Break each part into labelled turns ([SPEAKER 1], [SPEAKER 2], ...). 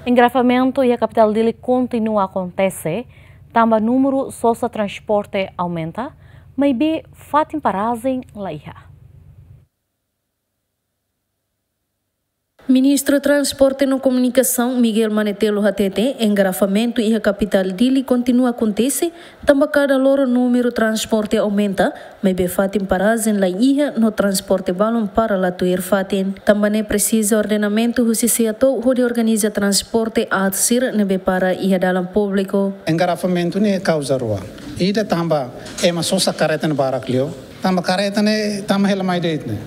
[SPEAKER 1] Engarrafamento e a capital dele continua a acontecer, também o número de transporte aumenta, mas bem fatem paragem lá.
[SPEAKER 2] Ministro Transporte e Comunicação Miguel Manetelo Hatete, engarrafamento e a capital dele continua a acontecer, também cada loro número de transporte aumenta, mas bem fatem paragem lá no transporte balão para lá tuir fatem. Também é preciso ordenamento justiçato onde organiza transporte a ser nebe para ir dalam público.
[SPEAKER 3] Engarrafamento ne causa rua. Ida tamba é uma só carreta no baraclio, tamba carreta ne tamba hela mais deitne.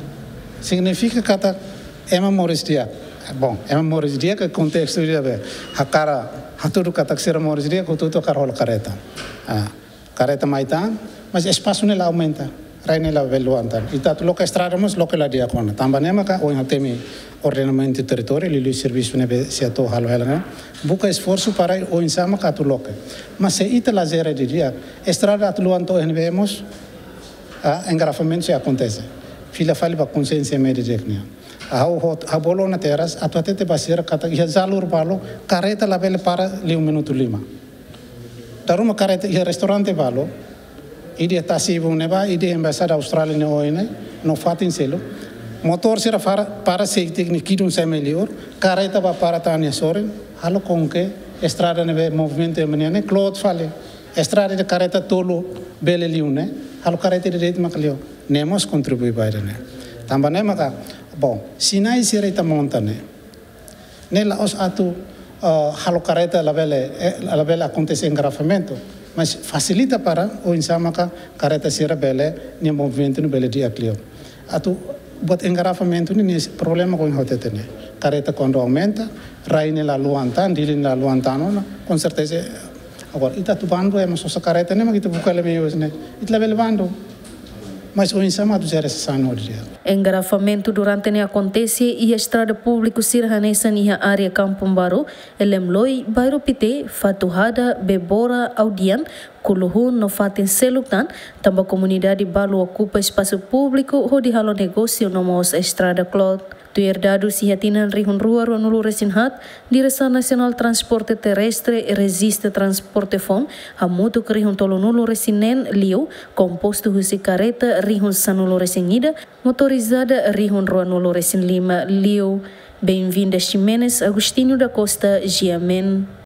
[SPEAKER 3] Significa que é uma moristia. Bom, é uma moristia que contexto dia be. Hakara haturu kata ser moristia que tudo carrola carreta. Carreta maita, mas espaço nela aumenta. Rai nela veluantan. Ita tu loca estrada mas loca lá dia kona. Tamba nema ka o temi ordenamento de território, ele serviço nebe se ato halo helanga. Buca esforço para o insama ka tu loca. Mas se ita lazera de dia, estrada tu luanto vemos, engarrafamento se acontece. Fila fali ba consciência média de a bolo na teras atau tete basir kata ia jalur balo kareta label para 5 minuto 5 daruma kareta ia restaurante balo ide tasi bu neba ide embaixada Austrália ne oine no fatin selo motor sira para sei técnico dun sai melhor kareta ba para tania soren halo conque estrada nebe movimento menene cloud fale estrada de kareta tolo bele liune halo kareta de rit maklio nemos contribui para ne tamba ne maka. Bom, se não existe montane, nela os atu halo careta la bela acontece engarrafamento, mas facilita para o insama ka careta sira bele ni movimento no bele dia clio. Atu bot engarrafamento ni problema com hotete ne. Careta quando aumenta, rai nela luantan, dili nela luantano, com certeza agora ita tu bando é mas só careta ne magita bukale meio ne. Itla bele bando. Mas o insama do zero sano dia.
[SPEAKER 2] Engarrafamento durante ne acontece e a estrada pública sirhanesa niha área Kampung Baru, Elemloi, Bairro Pite, Fatuhada, Bebora, Audian, Kuluhun, no fatin Seluktan, também a comunidade Balu ocupa espaço público onde halo negócio no mos estrada clot. Tu herdado si hatinan rihun rua nulu resinhat, Direção Nacional Transporte Terrestre e Resiste Transporte FOM, hamutu rihun tolo nulu resinen liu, composto husi careta rihun sanulu resinida, motorizada rihun rua nulu resin 5 liu. Bem-vinda Ximenes Agostinho da Costa, Giamen.